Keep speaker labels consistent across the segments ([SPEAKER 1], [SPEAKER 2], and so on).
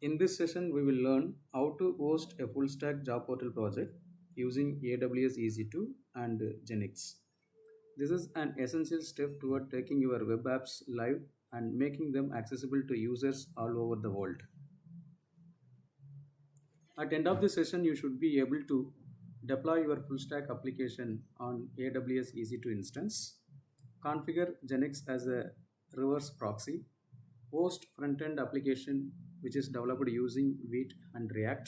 [SPEAKER 1] In this session, we will learn how to host a full stack job portal project using AWS EC2 and NGINX. This is an essential step toward taking your web apps live and making them accessible to users all over the world. At the end of the session, you should be able to deploy your full stack application on AWS EC2 instance, configure NGINX as a reverse proxy, host front-end application which is developed using Vite and React,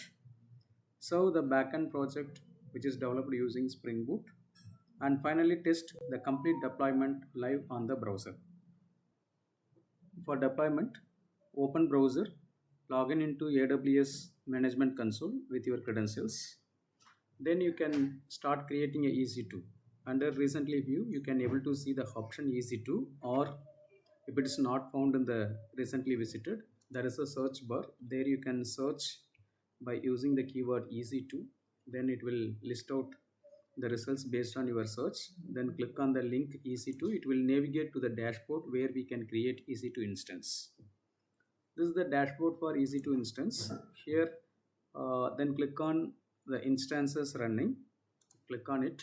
[SPEAKER 1] serve the backend project which is developed using Spring Boot, and finally test the complete deployment live on the browser. For deployment, open browser, log in into AWS Management Console with your credentials. Then you can start creating a EC2. Under recently view, you can able to see the option EC2, or if it is not found in the recently visited, there is a search bar. There you can search by using the keyword EC2. Then it will list out the results based on your search. Then click on the link EC2. It will navigate to the dashboard where we can create EC2 instance. This is the dashboard for EC2 instance. Here, then click on the instances running. Click on it.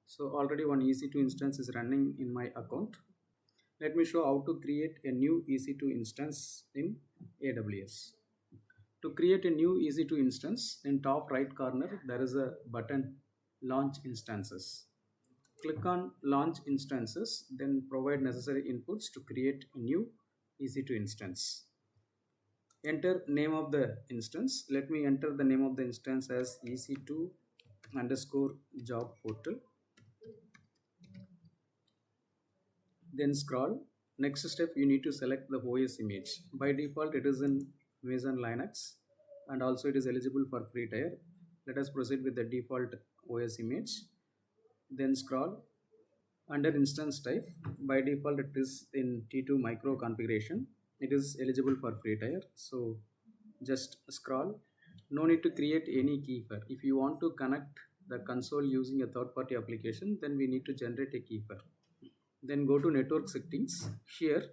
[SPEAKER 1] So already one EC2 instance is running in my account. Let me show how to create a new EC2 instance in AWS. To create a new EC2 instance, in top right corner, there is a button Launch Instances. Click on Launch Instances, then provide necessary inputs to create a new EC2 instance. Enter name of the instance. Let me enter the name of the instance as EC2 underscore job portal. Then scroll. Next step, you need to select the OS image. By default, it is in Amazon Linux, and also it is eligible for free tier. Let us proceed with the default OS image. Then scroll. Under instance type, by default it is in T2 micro configuration. It is eligible for free tier. So just scroll. No need to create any keyfer. If you want to connect the console using a third-party application, then we need to generate a keyfer. Then go to network settings. Here,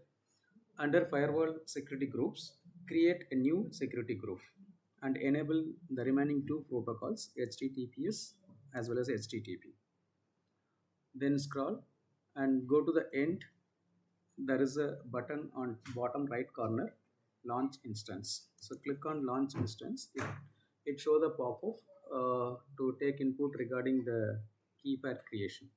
[SPEAKER 1] under firewall security groups, create a new security group and enable the remaining two protocols, HTTPS as well as HTTP. Then scroll and go to the end. There is a button on bottom right corner, Launch Instance. So click on Launch Instance. It shows the pop-up to take input regarding the keypair creation.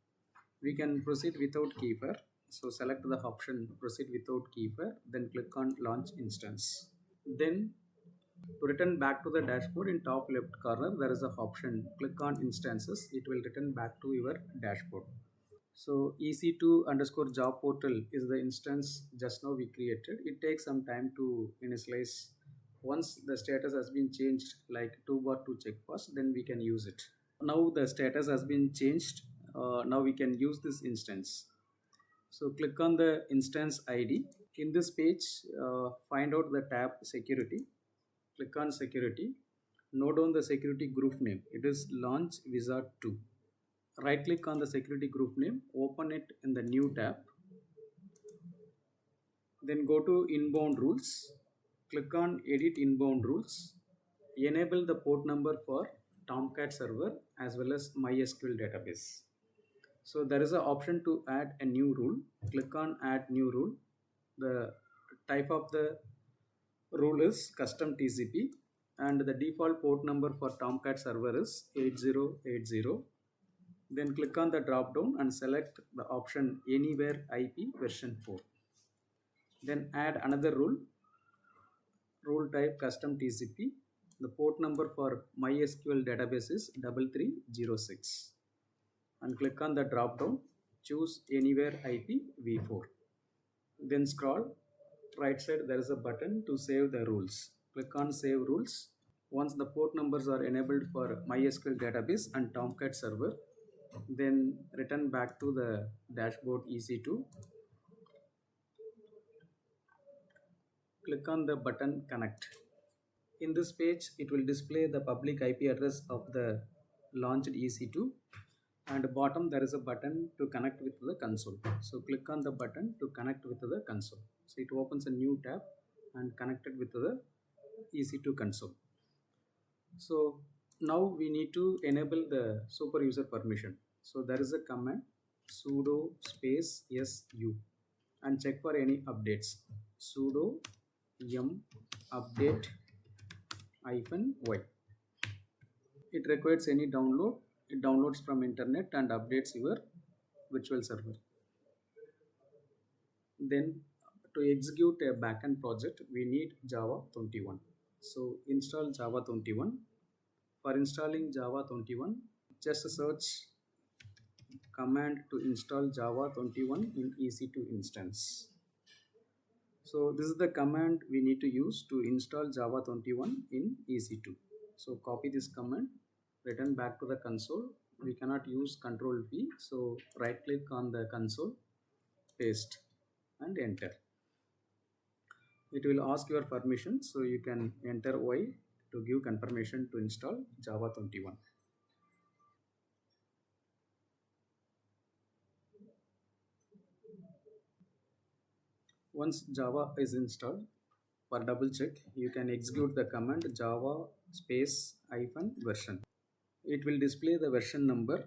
[SPEAKER 1] We can proceed without keypair. So select the option Proceed without keypair, then click on Launch Instance. Then to return back to the dashboard, in top left corner there is a option, click on Instances. It will return back to your dashboard. So EC2 underscore job portal is the instance just now we created. It takes some time to initialize. Once the status has been changed, like toolbar to checkbox, then we can use it. Now the status has been changed. Now we can use this instance. So click on the instance ID. In this page, find out the tab Security. Click on Security. Note down the security group name. It is Launch Wizard 2. Right click on the security group name. Open it in the new tab. Then go to Inbound Rules. Click on Edit Inbound Rules. Enable the port number for Tomcat server as well as MySQL database. So there is an option to add a new rule. Click on Add New Rule. The type of the rule is custom TCP, and the default port number for Tomcat server is 8080. Then click on the drop down and select the option Anywhere IP version 4. Then add another rule. Rule type custom TCP. The port number for MySQL database is 3306. And click on the drop down, choose Anywhere IP v4. Then scroll, right side there is a button to save the rules. Click on Save Rules. Once the port numbers are enabled for MySQL database and Tomcat server, then return back to the dashboard EC2. Click on the button Connect. In this page, it will display the public IP address of the launched EC2, and bottom there is a button to connect with the console. So click on the button to connect with the console. So it opens a new tab and connected with the EC2 console. So now we need to enable the super user permission. So there is a command sudo space su and check for any updates. Sudo yum update -y. It requires any download. It downloads from internet and updates your virtual server. Then to execute a backend project, we need Java 21. So install Java 21. For installing Java 21, just search command to install Java 21 in EC2 instance. So this is the command we need to use to install Java 21 in EC2. So copy this command, return back to the console. We cannot use Control V, so right click on the console, paste and enter. It will ask your permission, so you can enter Y to give confirmation to install Java 21. Once Java is installed, for double check, you can execute the command java space -version. It will display the version number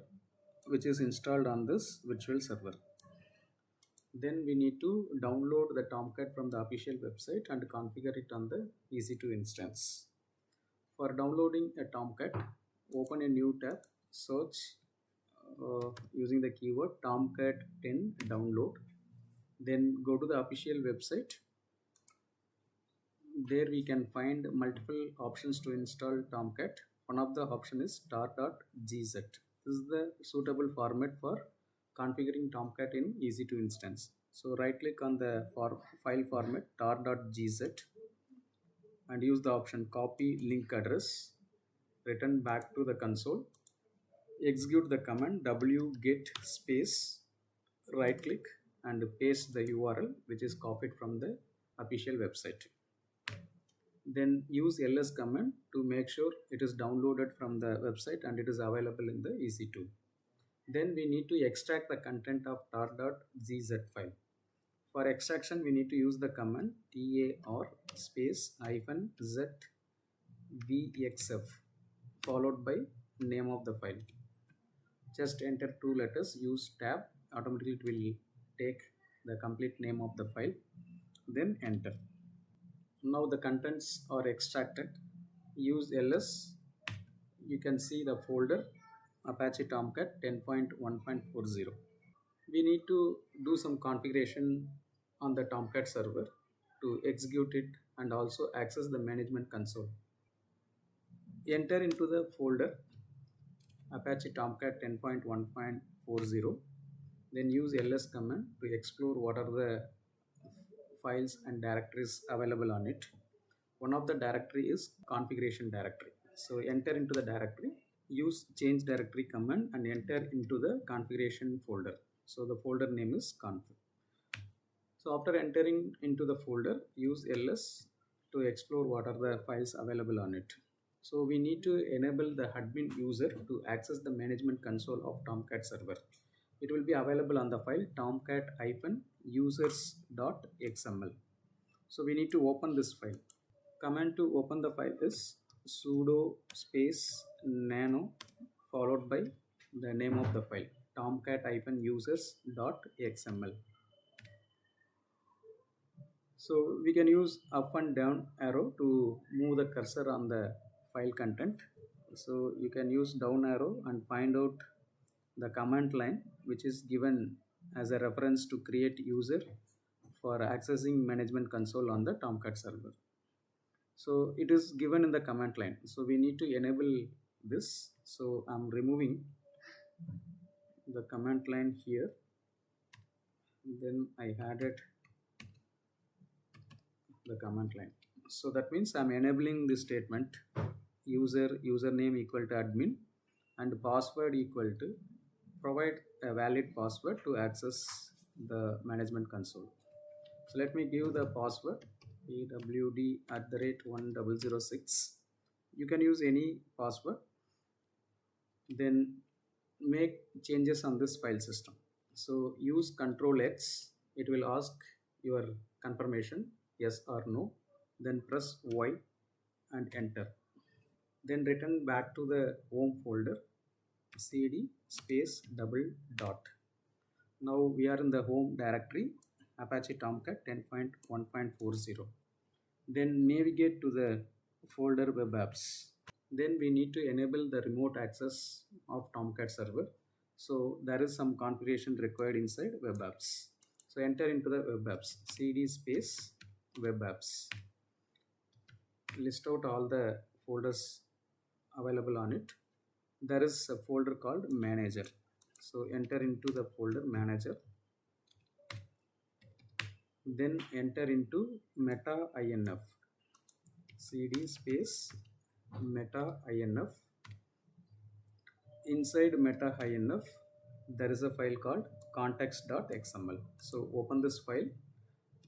[SPEAKER 1] which is installed on this virtual server. Then we need to download the Tomcat from the official website and configure it on the EC2 instance. For downloading a Tomcat, open a new tab, search using the keyword Tomcat 10 download. Then go to the official website. There we can find multiple options to install Tomcat. One of the option is tar.gz. This is the suitable format for configuring Tomcat in EC2 instance. So right click on the file format tar.gz and use the option copy link address. Return back to the console. Execute the command wget space, right click and paste the URL which is copied from the official website. Then use ls command to make sure it is downloaded from the website and it is available in the EC2. Then we need to extract the content of tar.gz file. For extraction, we need to use the command tar space -z vxf followed by name of the file. Just enter 2 letters, use tab, automatically it will take the complete name of the file, then enter. Now the contents are extracted. Use ls. You can see the folder Apache Tomcat 10.1.40. We need to do some configuration on the Tomcat server to execute it and also access the management console. Enter into the folder Apache Tomcat 10.1.40. Then use ls command to explore what are the files and directories available on it. One of the directory is configuration directory. So enter into the directory, use change directory command and enter into the configuration folder. So the folder name is config. So after entering into the folder, use ls to explore what are the files available on it. So we need to enable the admin user to access the management console of Tomcat server. It will be available on the file tomcat-users.xml. So we need to open this file. Command to open the file is sudo space nano followed by the name of the file tomcat-users.xml. So we can use up and down arrow to move the cursor on the file content. So you can use down arrow and find out the command line which is given as a reference to create user for accessing management console on the Tomcat server. So it is given in the command line. So we need to enable this. So I'm removing the command line here. Then I added the command line. So that means I'm enabling this statement username equal to admin and password equal to provide a valid password to access the management console. So let me give the password pwd@1006. You can use any password. Then make changes on this file system. So use Control X. It will ask your confirmation yes or no. Then press Y. and enter. Then return back to the home folder, cd space double dot. Now we are in the home directory, Apache Tomcat 10.1.40. Then navigate to the folder web apps. Then we need to enable the remote access of Tomcat server. So there is some configuration required inside web apps. So enter into the web apps, cd space web apps. List out all the folders available on it. There is a folder called manager. So enter into the folder manager. Then enter into meta inf, cd space meta inf. Inside meta inf there is a file called context.xml. So open this file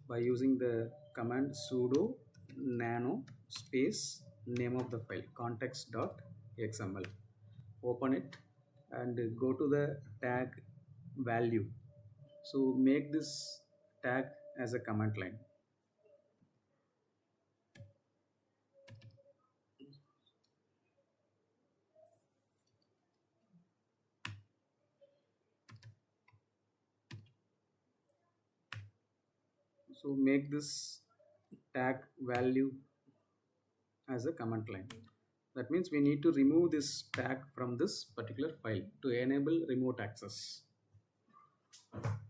[SPEAKER 1] by using the command sudo nano space name of the file context.xml. Open it and go to the tag value. So make this tag as a command line. So make this tag value as a command line. That means we need to remove this tag from this particular file to enable remote access.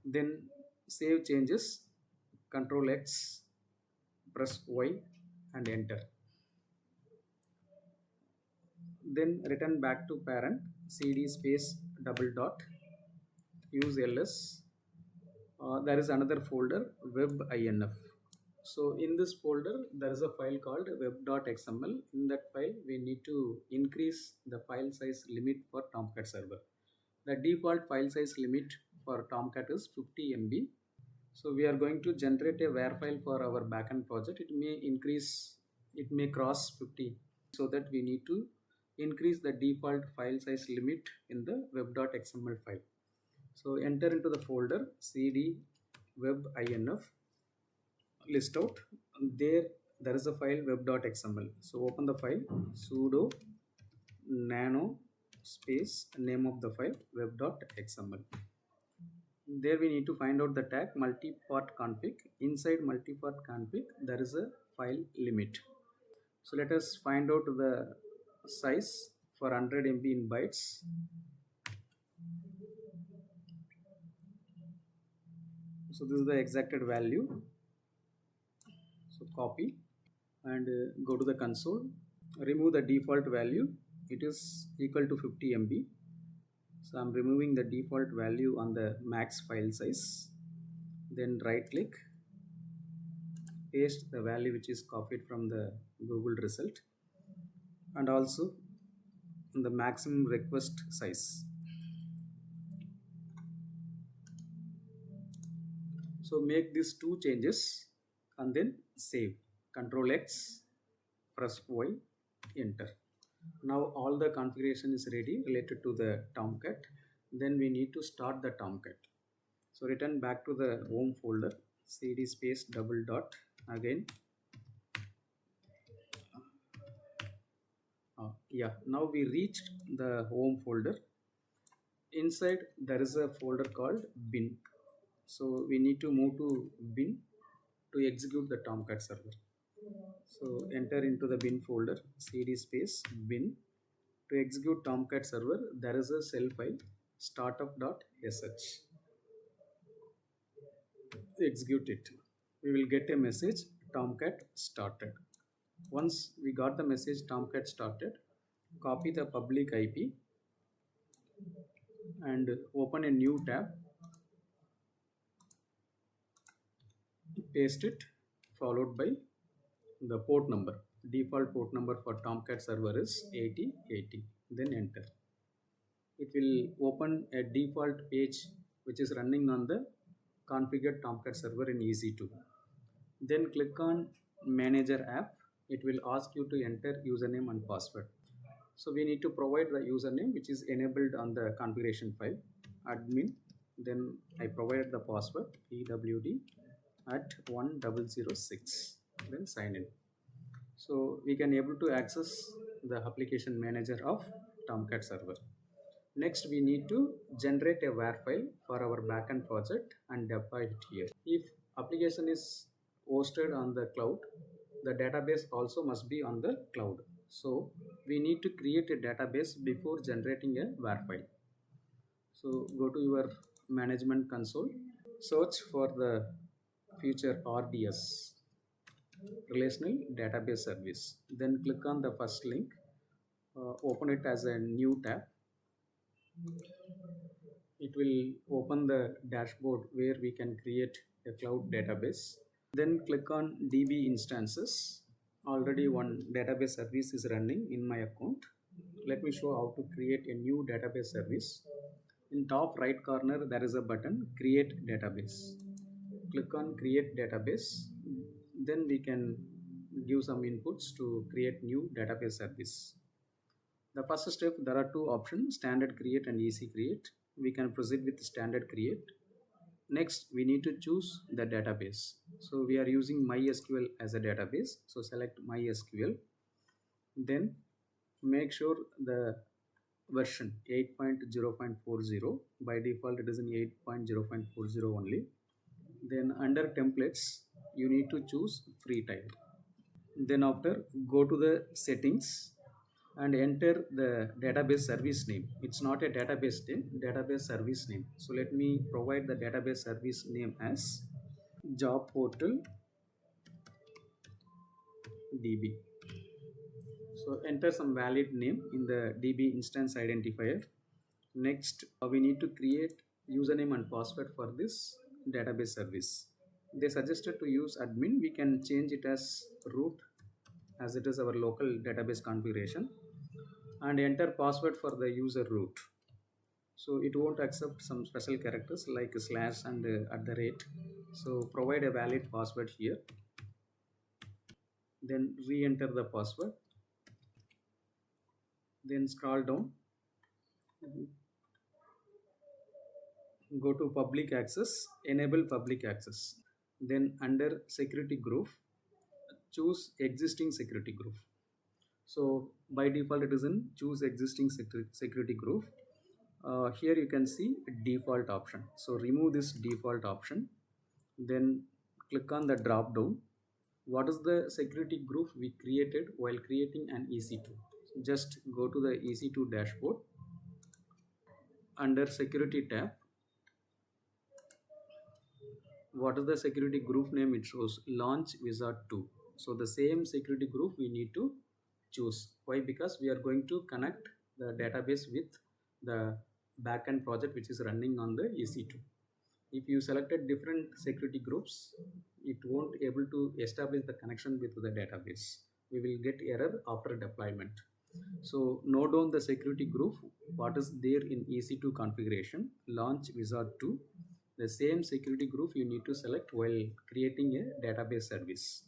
[SPEAKER 1] Then save changes, Control X, press Y and enter. Then return back to parent, cd space double dot, use ls. There is another folder, web.inf. So in this folder there is a file called web.xml. In that file we need to increase the file size limit for Tomcat server. The default file size limit for Tomcat is 50 MB. So we are going to generate a WAR file for our backend project. It may increase, it may cross 50. So that we need to increase the default file size limit in the web.xml file. So enter into the folder cd web.inf, list out. There is a file web.xml. So open the file, sudo nano space name of the file web.xml. There we need to find out the tag multipart config. Inside multipart config there is a file limit. So let us find out the size for 100 MB in bytes. So this is the exacted value. So copy and go to the console, remove the default value. It is equal to 50 MB. So I'm removing the default value on the max file size. Then right click, paste the value which is copied from the Google result, and also the maximum request size. So make these two changes and then save. Control X, press Y, enter. Now all the configuration is ready related to the Tomcat. Then we need to start the Tomcat. So return back to the home folder, cd space double dot again. Now we reached the home folder. Inside there is a folder called bin. So we need to move to bin to execute the Tomcat server. So enter into the bin folder, cd space bin. To execute Tomcat server, there is a shell file startup.sh. Execute it. We will get a message Tomcat started. Once we got the message Tomcat started, copy the public IP and open a new tab, paste it, followed by the port number. Default port number for Tomcat server is 8080. Then enter. It will open a default page which is running on the configured Tomcat server in EC2. Then click on Manager app. It will ask you to enter username and password. So we need to provide the username which is enabled on the configuration file, admin. Then I provided the password pwd at 1006. Then sign in. So we can able to access the application manager of Tomcat server. Next, we need to generate a WAR file for our backend project and deploy it here. If application is hosted on the cloud, the database also must be on the cloud. So we need to create a database before generating a WAR file. So go to your management console, search for the feature RDS, Relational Database Service. Then click on the first link, open it as a new tab. It will open the dashboard where we can create a cloud database. Then click on DB instances. Already one database service is running in my account. Let me show how to create a new database service. In top right corner there is a button create database. Click on create database. Then we can give some inputs to create new database service. The first step, there are two options, standard create and EC create. We can proceed with standard create. Next, we need to choose the database. So we are using MySQL as a database. So select MySQL. Then make sure the version 8.0.40. By default, it is in 8.0.40 only. Then under templates, you need to choose free tier. Then after, go to the settings and enter the database service name. It's not a database name, database service name. So let me provide the database service name as job portal DB. So enter some valid name in the DB instance identifier. Next, we need to create username and password for this database service. They suggested to use admin. We can change it as root, as it is our local database configuration, and enter password for the user root. So it won't accept some special characters like slash and at the rate. So provide a valid password here. Then re-enter the password. Then scroll down. Go to public access, enable public access. Then under security group, choose existing security group. So by default it is in choose existing security group. Here you can see default option. So remove this default option. Then click on the drop down. What is the security group we created while creating an EC2? Just go to the EC2 dashboard. Under security tab, what is the security group name? It shows launch wizard 2. So the same security group we need to choose. Why? Because we are going to connect the database with the backend project which is running on the EC2. If you selected different security groups, it won't able to establish the connection with the database. We will get error after deployment. So note down the security group, what is there in EC2 configuration, launch wizard 2. The same security group you need to select while creating a database service.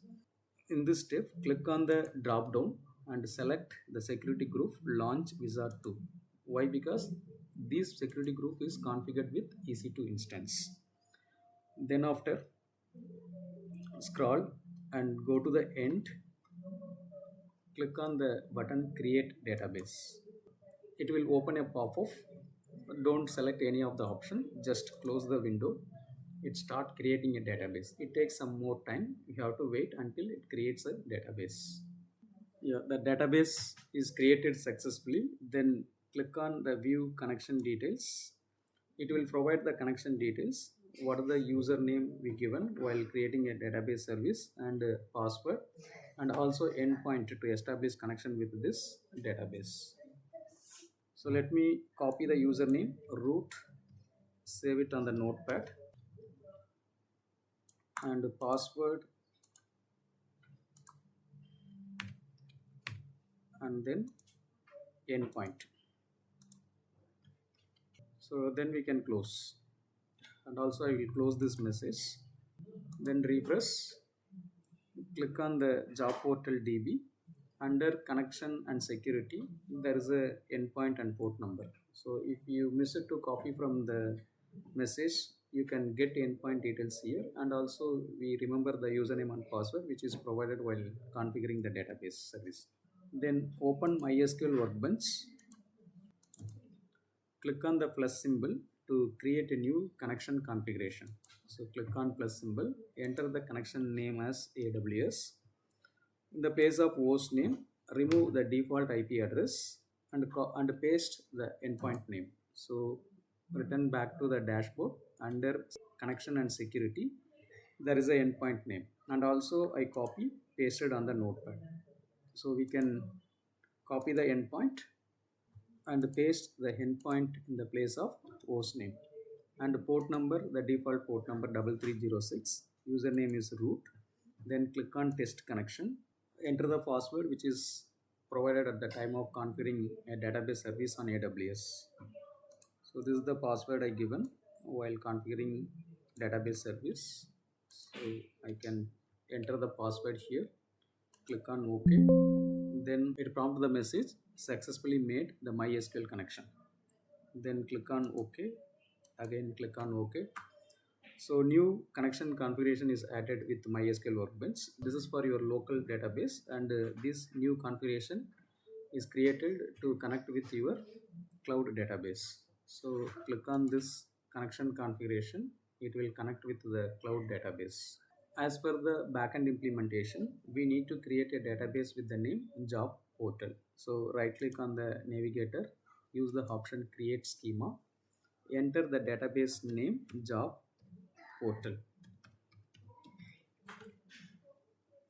[SPEAKER 1] In this step, click on the drop down and select the security group launch wizard 2. Why? Because this security group is configured with EC2 instance. Then after, scroll and go to the end. Click on the button create database. It will open a pop-up. Don't select any of the option, just close the window. It start creating a database. It takes some more time. You have to wait until it creates a database. Yeah, the database is created successfully. Then click on the view connection details. It will provide the connection details. What are the username we given while creating a database service, and password, and also endpoint to establish connection with this database. So let me copy the username root, save it on the notepad, and password, and then endpoint. So then we can close, and also I will close this message. Then refresh. Click on the job portal DB. Under connection and security, there is a endpoint and port number. So if you miss it to copy from the message, you can get endpoint details here, and also we remember the username and password which is provided while configuring the database service. Then open MySQL Workbench. Click on the plus symbol to create a new connection configuration. So click on plus symbol, enter the connection name as AWS. In the place of host name, remove the default IP address and paste the endpoint name. So return back to the dashboard. Under connection and security, there is a endpoint name, and also I copy pasted on the notepad. So we can copy the endpoint and paste the endpoint in the place of host name, and port number, the default port number 3306, username is root. Then click on test connection, enter the password which is provided at the time of configuring a database service on AWS. So this is the password I given while configuring database service. So I can enter the password here, click on OK. Then it prompts the message successfully made the MySQL connection. Then click on OK. Again click on OK. So new connection configuration is added with MySQL Workbench. This is for your local database, and this new configuration is created to connect with your cloud database. So click on this connection configuration. It will connect with the cloud database. As per the backend implementation, we need to create a database with the name job portal. So right click on the navigator, use the option create schema, enter the database name job portal.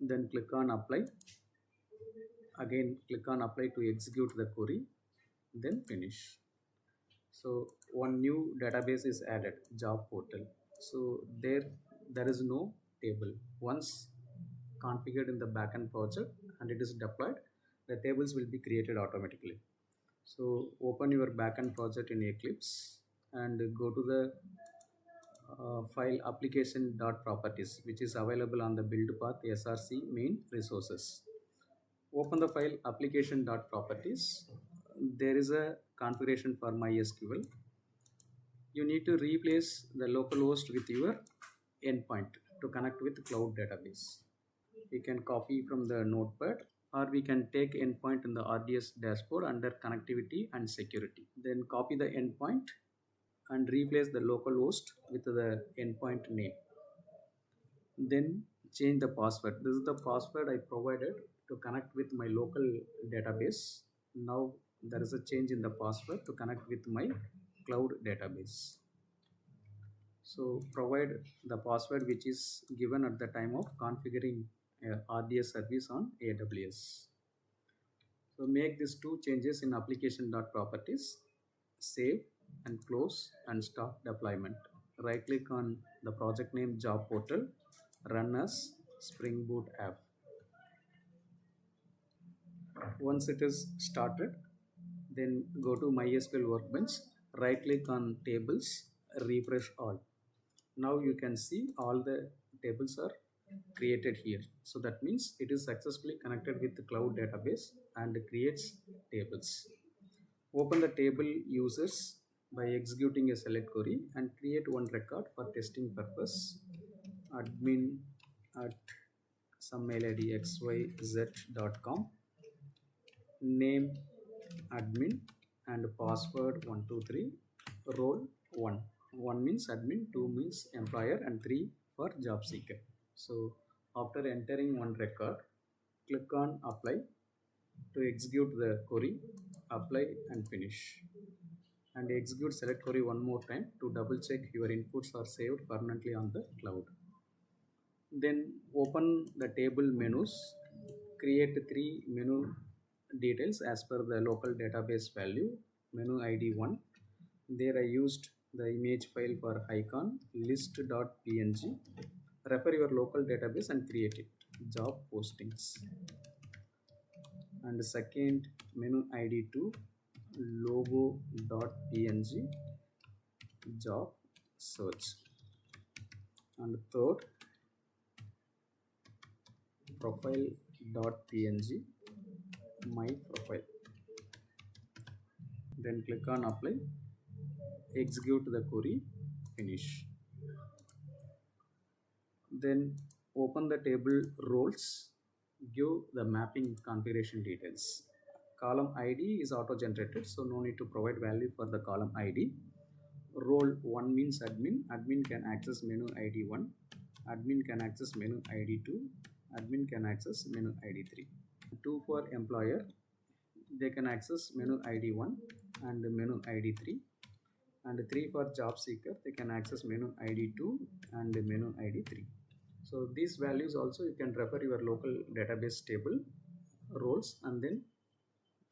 [SPEAKER 1] Then click on apply. Again click on apply to execute the query, then finish. So one new database is added, job portal. So there is no table. Once configured in the backend project and it is deployed, the tables will be created automatically. So open your backend project in Eclipse and go to the file application.properties, which is available on the build path src main resources. Open the file application.properties. There is a configuration for MySQL. You need to replace the localhost with your endpoint to connect with cloud database. We can copy from the notepad, or we can take endpoint in the RDS dashboard under connectivity and security. Then copy the endpoint and replace the localhost with the endpoint name. Then change the password. This is the password I provided to connect with my local database. Now there is a change in the password to connect with my cloud database. So provide the password which is given at the time of configuring RDS service on AWS. So make these two changes in application.properties, save and close and start deployment. Right click on the project name job portal, run as Spring Boot app. Once it is started, then go to MySQL Workbench, right click on tables, refresh all. Now you can see all the tables are created here. So that means it is successfully connected with the cloud database and creates tables. Open the table users by executing a select query and create one record for testing purpose. Admin at some mail id xyz.com, name admin and password 123, role 1. 1 means admin, 2 means employer, and 3 for job seeker. So after entering one record, click on apply to execute the query, apply and finish. And execute select query one more time to double check your inputs are saved permanently on the cloud. Then open the table menus, create 3 menu details as per the local database value. Menu ID 1, there I used the image file for icon list.png. Refer your local database and create it, job postings. And second, menu ID 2, logo.png, job search. And third, profile.png, my profile. Then click on apply, execute the query, finish. Then open the table roles, give the mapping configuration details. Column id is auto generated, so no need to provide value for the column id. Role 1 means admin. Admin can access menu id 1, admin can access menu id 2, admin can access menu id 3. 2 for employer, they can access menu id 1 and menu id 3. And 3 for job seeker, they can access menu id 2 and menu id 3. So these values also you can refer your local database table roles and then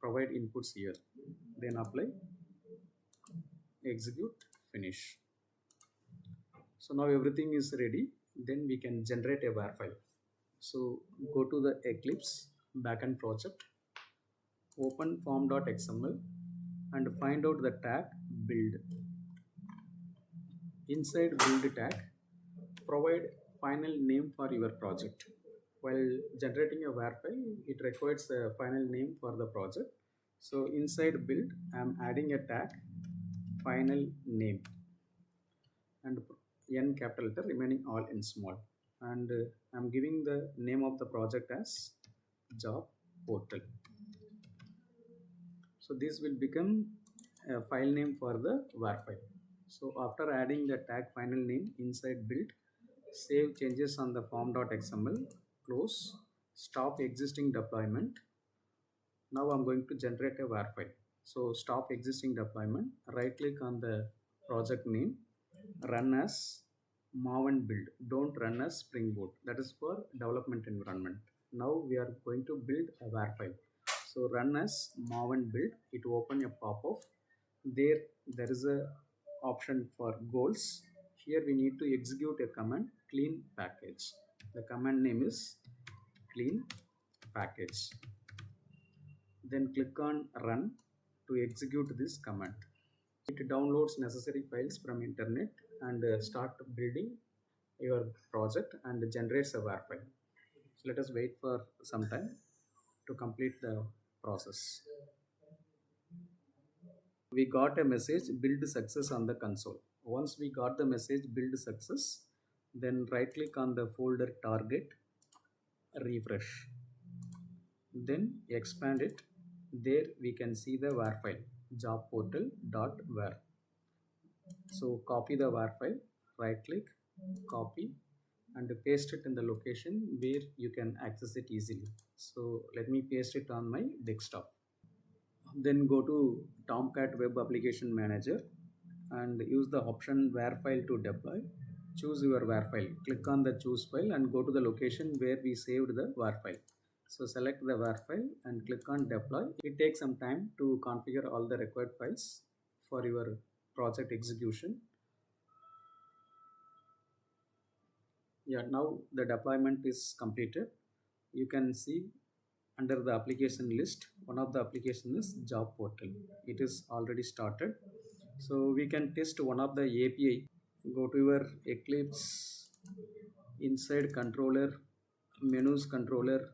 [SPEAKER 1] provide inputs here, then apply, execute, finish. So now everything is ready, then we can generate a WAR file. So go to the Eclipse backend project, open form.xml and find out the tag build. Inside build tag, provide final name for your project. While generating a WAR file, it requires a final name for the project. So inside build, I am adding a tag final name and n capital letter, remaining all in small. And I'm giving the name of the project as job portal. So this will become a file name for the WAR file. So after adding the tag final name inside build, save changes on the form.xml, close, stop existing deployment. Now I'm going to generate a WAR file. So stop existing deployment, right click on the project name, run as Maven build, don't run as Spring Boot. That is for development environment. Now we are going to build a WAR file. So run as Maven build, it will open a pop-up. There is a option for goals. Here we need to execute a command, clean package. The command name is clean package. Then click on run to execute this command. It downloads necessary files from internet and start building your project and generates a WAR file. So let us wait for some time to complete the process. We got a message build success on the console. Once we got the message build success, then right click on the folder target, refresh, then expand it. There we can see the WAR file job portal.war. So copy the WAR file, right click, copy and paste it in the location where you can access it easily. So let me paste it on my desktop. Then go to Tomcat Web Application Manager and use the option WAR file to deploy. Choose your WAR file. Click on the choose file and go to the location where we saved the WAR file. So select the WAR file and click on deploy. It takes some time to configure all the required files for your project execution. Yeah, now the deployment is completed. You can see under the application list, one of the application is job portal. It is already started. So we can test one of the API. Go to your Eclipse, inside controller, menus controller,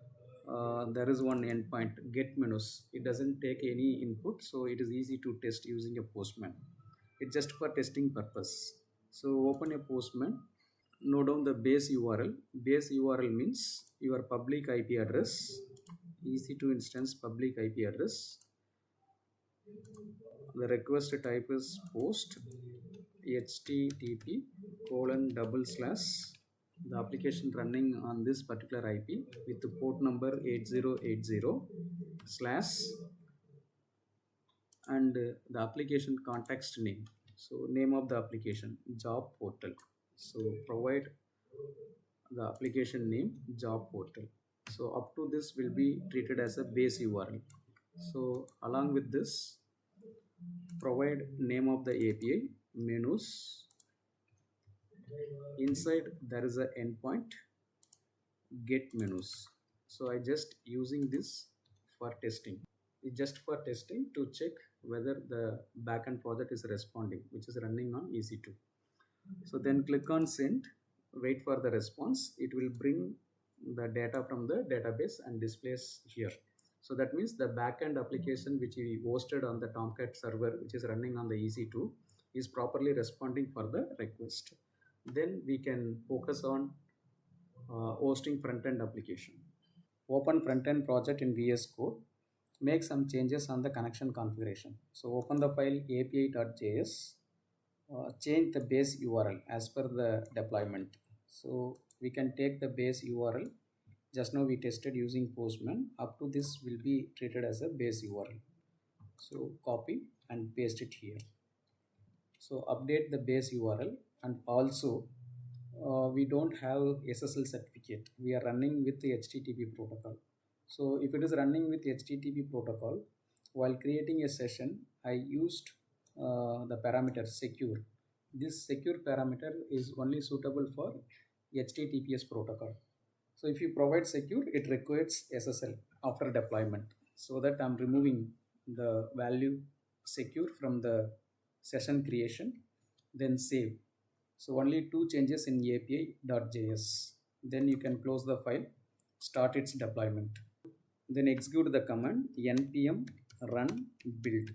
[SPEAKER 1] there is one endpoint, get menus. It doesn't take any input, so it is easy to test using a Postman. It's just for testing purpose. So open a Postman, note down the base URL. Base URL means your public IP address, EC2 instance public IP address. The request type is post, http :// the application running on this particular IP with the port number 8080 slash and the application context name. So name of the application job portal. So provide the application name job portal. So up to this will be treated as a base URL. So along with this, provide name of the API, menus. Inside there is a endpoint, get menus. So I just using this for testing. It's just for testing to check whether the backend project is responding, which is running on EC2. So then click on send, wait for the response. It will bring the data from the database and displays here. So that means the backend application which we hosted on the Tomcat server, which is running on the EC2, is properly responding for the request. Then we can focus on hosting front-end application. Open front-end project in VS Code. Make some changes on the connection configuration. So open the file api.js. Change the base URL as per the deployment. So we can take the base URL. Just now we tested using Postman. Up to this will be treated as a base URL. So copy and paste it here. So update the base URL, and also we don't have SSL certificate. We are running with the HTTP protocol. So if it is running with HTTP protocol, while creating a session, I used the parameter secure. This secure parameter is only suitable for HTTPS protocol. So if you provide secure, it requires SSL after deployment. So that I'm removing the value secure from the session creation, then save. So only two changes in api.js. Then you can close the file, start its deployment. Then execute the command npm run build.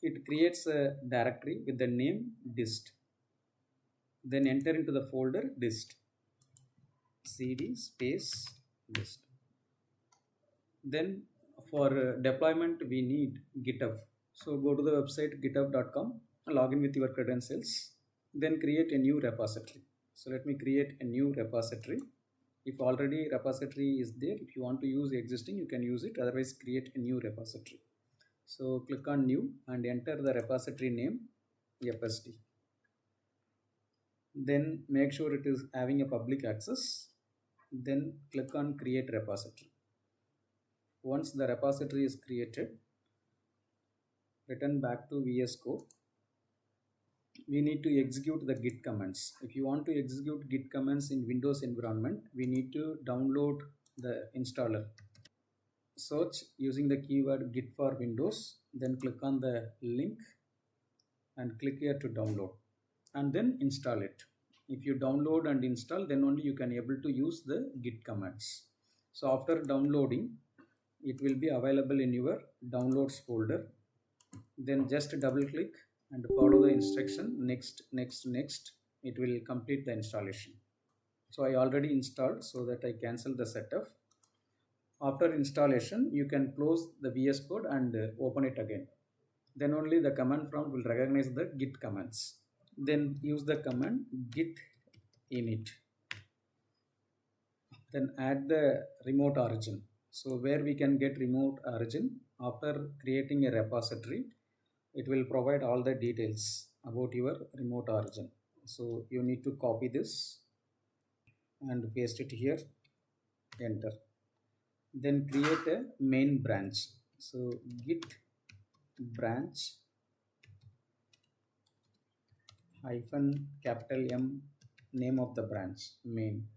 [SPEAKER 1] It creates a directory with the name dist. Then enter into the folder dist. cd space dist. Then for deployment we need GitHub. So go to the website github.com, log in with your credentials, then create a new repository. So let me create a new repository. If already repository is there, if you want to use existing, you can use it. Otherwise, create a new repository. So click on new and enter the repository name FSD. Then make sure it is having a public access. Then click on create repository. Once the repository is created, return back to VS Code. We need to execute the git commands. If you want to execute git commands in Windows environment, we need to download the installer. Search using the keyword git for Windows, then click on the link and click here to download, and then install it. If you download and install, then only you can able to use the git commands. So after downloading, it will be available in your downloads folder. Then just double click and follow the instruction next. It will complete the installation. So I already installed, so that I cancel the setup. After installation, you can close the VS Code and open it again. Then only the command prompt will recognize the git commands. Then use the command git init. Then add the remote origin. So where we can get remote origin, after creating a repository, it will provide all the details about your remote origin. So you need to copy this and paste it here, enter. Then create a main branch. So git branch hyphen capital M, name of the branch, main.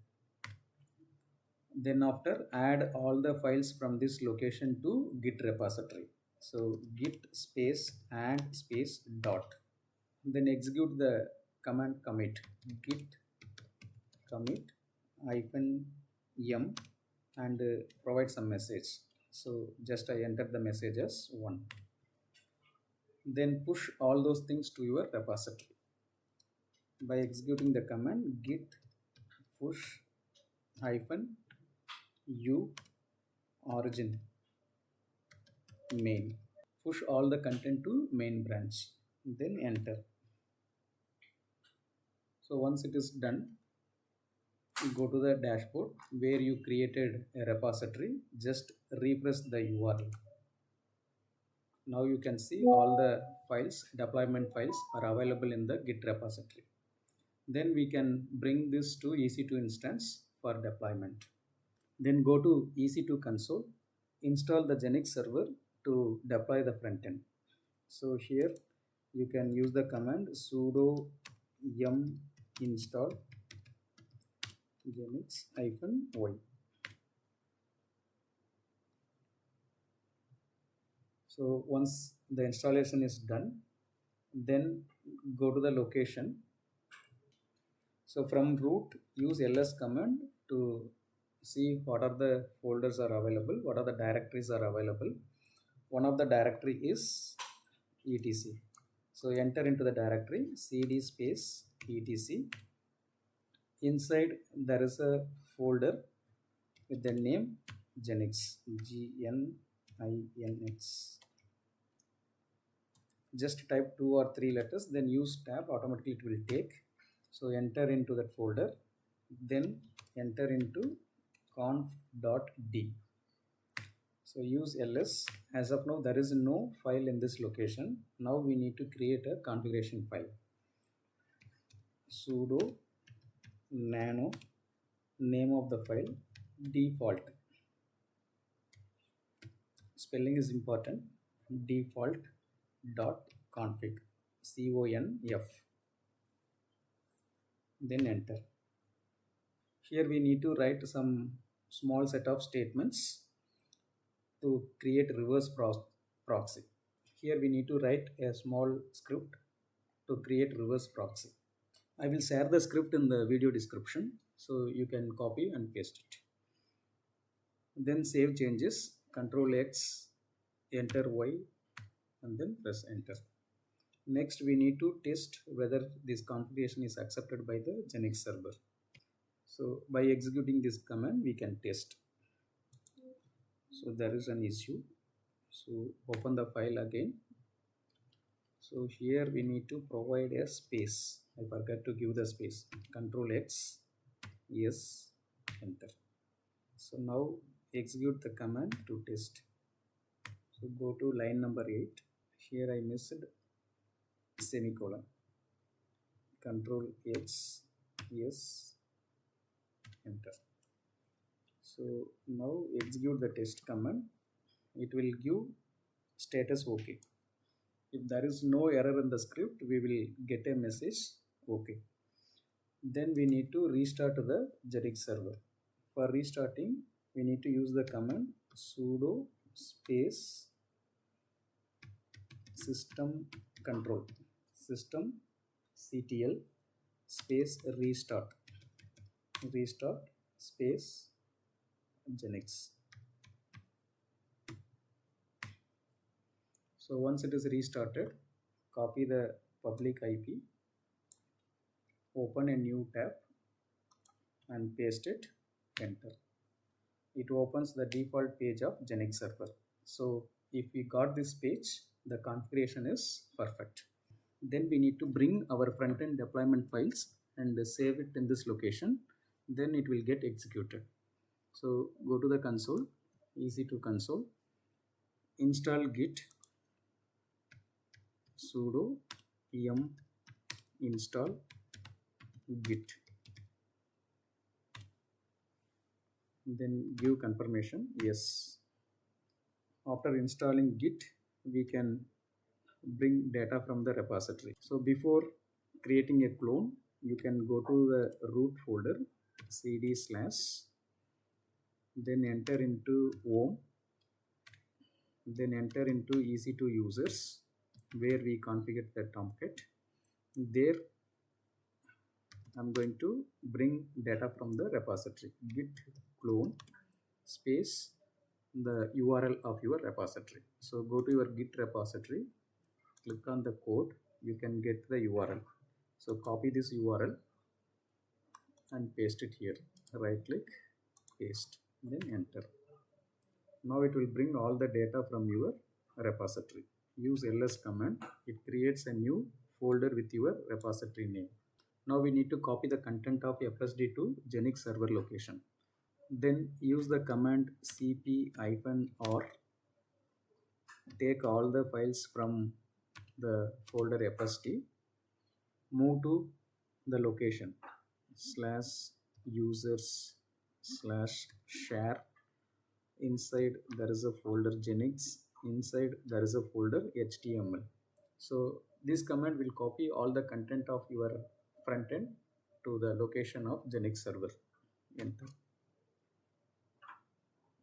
[SPEAKER 1] Then after, add all the files from this location to git repository. So git space add space dot. Then execute the command commit git commit hyphen m and provide some message. So just I enter the message as 1. Then push all those things to your repository by executing the command git push hyphen u origin main. Push all the content to main branch, then enter. So once it is done, go to the dashboard where you created a repository, just refresh the URL. Now you can see all the files, deployment files are available in the git repository. Then we can bring this to EC2 instance for deployment. Then go to EC2 console, install the NGINX server to deploy the frontend. So here you can use the command sudo yum install NGINX-y. So once the installation is done, then go to the location. So from root, use ls command to see what are the folders are available, what are the directories are available. One of the directory is etc. So enter into the directory cd space etc Inside there is a folder with the name NGINX, GNINX. Just type 2 or 3 letters, then use tab, automatically it will take. So enter into that folder, then enter into conf.d. So use ls. As of now there is no file in this location. Now we need to create a configuration file. Sudo nano, name of the file default, spelling is important, default dot config, conf, then enter. Here we need to write some small set of statements to create reverse proxy. Here we need to write a small script to create reverse proxy. I will share the script in the video description, so you can copy and paste it. Then save changes, Control X, enter Y, and then press enter. Next we need to test whether this configuration is accepted by the NGINX server. So by executing this command we can test. So there is an issue. So open the file again. So here we need to provide a space. I forgot to give the space. Control X, yes, enter. So now execute the command to test. So go to line number 8. Here I missed semicolon. Control X, yes, enter. So now execute the test command. It will give status OK. If there is no error in the script, we will get a message OK. Then we need to restart the NGINX server. For restarting, we need to use the command sudo space system control, system ctl space restart space NGINX. So once it is restarted, copy the public IP, open a new tab and paste it, enter. It opens the default page of NGINX server. So if we got this page, the configuration is perfect. Then we need to bring our front-end deployment files and save it in this location. Then it will get executed. So go to the console, EC2 console, install git sudo yum install git, then give confirmation yes. After installing git, we can bring data from the repository. So before creating a clone, you can go to the root folder, cd/, then enter into home, then enter into EC2 users where we configure the Tomcat. There I'm going to bring data from the repository, git clone space the URL of your repository. So go to your git repository, click on the code, you can get the URL. So copy this URL and paste it here, right click, paste, then enter. Now it will bring all the data from your repository. Use ls command, it creates a new folder with your repository name. Now we need to copy the content of FSD to NGINX server location. Then use the command cp-r, take all the files from the folder FSD, move to the location /users/share. Inside there is a folder NGINX, inside there is a folder HTML. So this command will copy all the content of your front end to the location of NGINX server. Enter.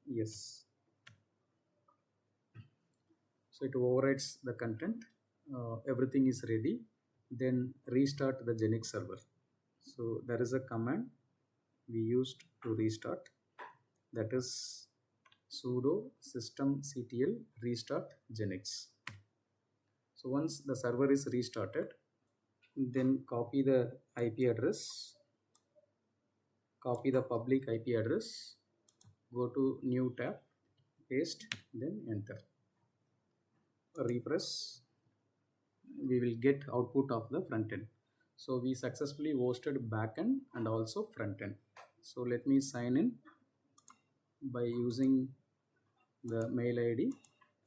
[SPEAKER 1] Yes. So it overwrites the content. Everything is ready. Then restart the NGINX server. So there is a command we used to restart, that is sudo systemctl restart NGINX. So once the server is restarted, then copy the IP address copy the public IP address, go to new tab, paste, then enter, refresh. We will get output of the front end. So we successfully hosted backend and also front end. So let me sign in by using the mail ID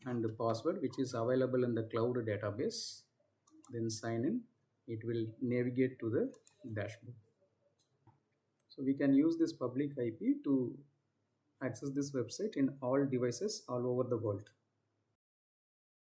[SPEAKER 1] and the password which is available in the cloud database. Then sign in. It will navigate to the dashboard. So we can use this public IP to access this website in all devices all over the world.